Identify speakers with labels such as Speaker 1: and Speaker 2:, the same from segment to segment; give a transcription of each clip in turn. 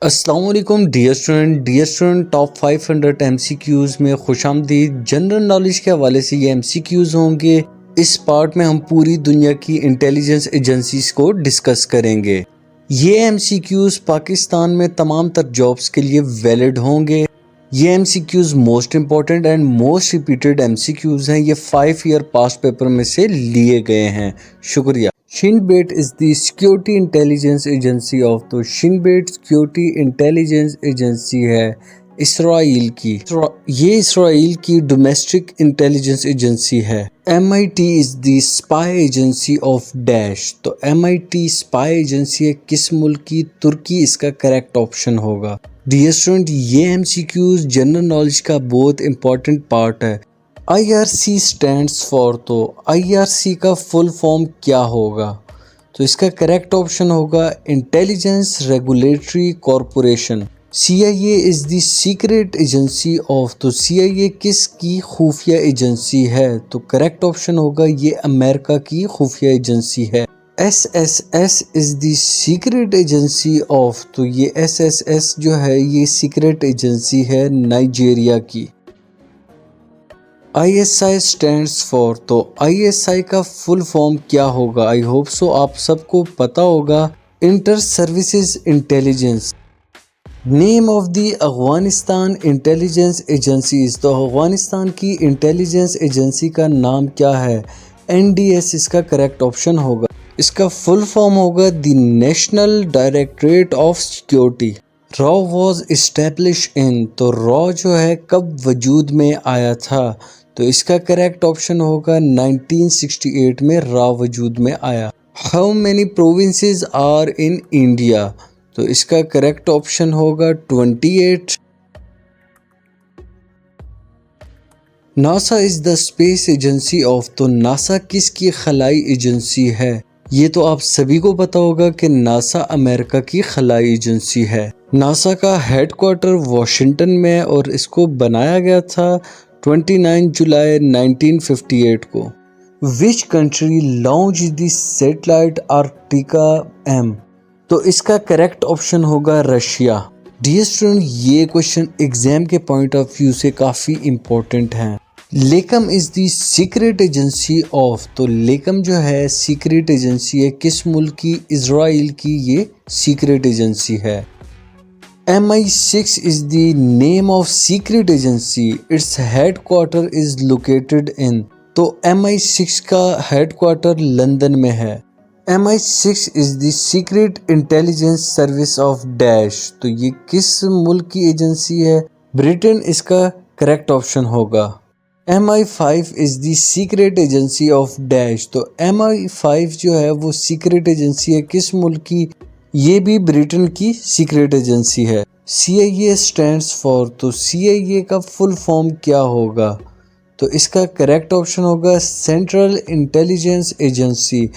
Speaker 1: अस्सलाम वालेकुम dear student top 500 MCQs में खुशामदीद। जनरल नॉलेज के हवाले से ये एमसीक्यूज़ होंगे। इस पार्ट में हम पूरी दुनिया की इंटेलिजेंस एजेंसीज को डिस्कस करेंगे। ये एमसीक्यूज़ पाकिस्तान में तमाम तर जॉब्स के लिए वैलिड होंगे। ये MCQs most important and most repeated MCQs हैं। ये 5 ईयर पास्ट पेपर में से लिए गए हैं। शुक्रिया। Shin Bet is the security intelligence agency of तो शिनबेट सिक्योरिटी इंटेलिजेंस एजेंसी है इसराइल की। ये इसराइल की डोमेस्टिक इंटेलिजेंस एजेंसी है। MIT is the spy agency of dash तो MIT स्पाई एजेंसी है किस मुल्क की? तुर्की इसका करेक्ट ऑप्शन होगा। डियर स्टूडेंट, ये MCQs जनरल नॉलेज का बहुत इंपॉर्टेंट पार्ट है। IRC स्टैंड्स फॉर तो IRC का फुल फॉर्म क्या होगा? तो इसका करेक्ट ऑप्शन होगा intelligence regulatory corporation. CIA is the secret agency of तो CIA किस की खुफिया एजेंसी है? तो करेक्ट ऑप्शन होगा ये अमेरिका की खुफिया एजेंसी है। SSS is the secret agency of तो ये SSS जो है ये सीक्रेट एजेंसी है नाइजीरिया की। ISI स्टैंड्स फॉर तो ISI का फुल फॉर्म क्या होगा? आई होप सो आप सबको पता होगा। Inter services intelligence. Name of the Afghanistan intelligence agencies तो अफगानिस्तान की इंटेलिजेंस एजेंसी का नाम क्या है? NDS इसका करेक्ट ऑप्शन होगा। इसका फुल फॉर्म होगा the national directorate of security. Raw was establish in तो रॉ जो है कब वजूद में आया था? तो इसका करेक्ट ऑप्शन होगा 1968 में रॉ वजूद में आया। How many provinces are in India? तो इसका करेक्ट ऑप्शन होगा 28। NASA is the space agency of तो नासा किसकी खलाई एजेंसी है? ये तो आप सभी को पता होगा कि नासा अमेरिका की खलाई एजेंसी है। नासा का हेडक्वार्टर वॉशिंगटन में और इसको बनाया गया था 29 जुलाई 1958 को। Which country launch the satellite Arktika M? तो इसका करेक्ट ऑप्शन होगा रशिया। डियर स्टूडेंट, ये क्वेश्चन एग्जाम के पॉइंट ऑफ व्यू से काफ़ी इम्पोर्टेंट है। Lakam is the secret agency of तो लेकम जो है सीक्रेट एजेंसी है किस मुल्क की? इजराइल की ये सीक्रेट एजेंसी है। MI6 is the name of secret agency. Its headquarter is located in तो MI6 का हेडक्वार्टर लंदन में है। MI6 is the secret intelligence service of dash तो ये किस मुल्क की एजेंसी है? ब्रिटेन इसका करेक्ट ऑप्शन होगा। MI5 is the secret agency of dash तो MI5 जो है वो सीक्रेट एजेंसी है किस मुल्क की? ये भी ब्रिटेन की सीक्रेट एजेंसी है। CIA स्टैंड्स फॉर तो CIA का फुल फॉर्म क्या होगा? तो इसका करेक्ट ऑप्शन होगा सेंट्रल इंटेलिजेंस एजेंसी।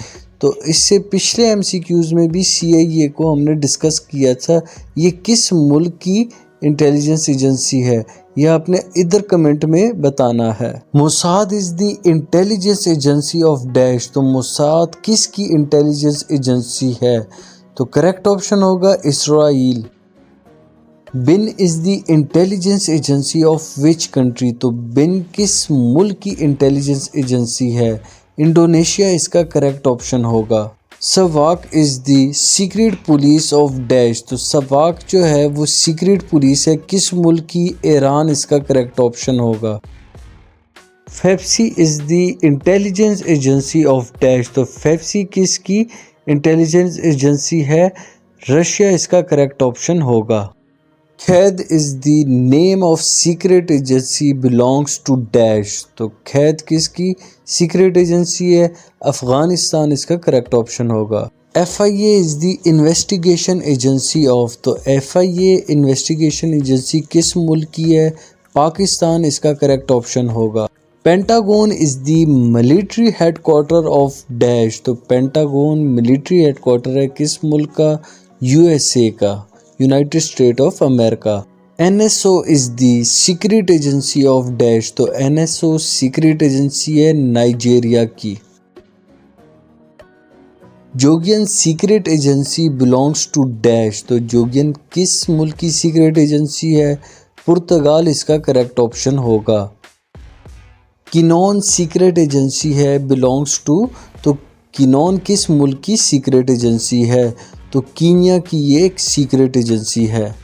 Speaker 1: तो इससे पिछले MCQs में भी CIA को हमने डिस्कस किया था। ये किस मुल्क की इंटेलिजेंस एजेंसी है? यह आपने इधर कमेंट में बताना है। Mossad is the intelligence agency of dash तो मोसाद किस की इंटेलिजेंस एजेंसी है? तो करेक्ट ऑप्शन होगा Israel. BIN is the intelligence agency of which country तो बिन किस मुल्क की इंटेलिजेंस एजेंसी है? इंडोनेशिया इसका करेक्ट ऑप्शन होगा। SAVAK is the secret police of dash तो सवाक जो है वो सीक्रेट पुलिस है किस मुल्क की? ईरान इसका करेक्ट ऑप्शन होगा। FAPSI is the intelligence agency of dash तो फेप्सी किस की इंटेलिजेंस एजेंसी है? रशिया इसका करेक्ट ऑप्शन होगा। KHAD is the name of secret agency belongs to dash तो खैद किसकी सीक्रेट एजेंसी है? अफगानिस्तान इसका करेक्ट ऑप्शन होगा। FIA is the investigation agency of तो FIA इन्वेस्टिगेशन एजेंसी किस मुल्क की है? पाकिस्तान इसका करेक्ट ऑप्शन होगा। Pentagon is the military headquarter of dash तो पेंटागन मिलिट्री हेडक्वार्टर है किस मुल्क का? USA का, United State of America. NSO is the secret agency of dash तो NSO सीक्रेट एजेंसी है नाइजीरिया की। जोगियन secret agency belongs to dash. तो जोगियन किस मुल्क की सीक्रेट एजेंसी है? पुर्तगाल इसका करेक्ट ऑप्शन होगा। किनोन सीक्रेट एजेंसी है बिलोंग्स टू। तो किनोन किस मुल्क की सीक्रेट एजेंसी है? तो कीनिया की ये एक सीक्रेट एजेंसी है।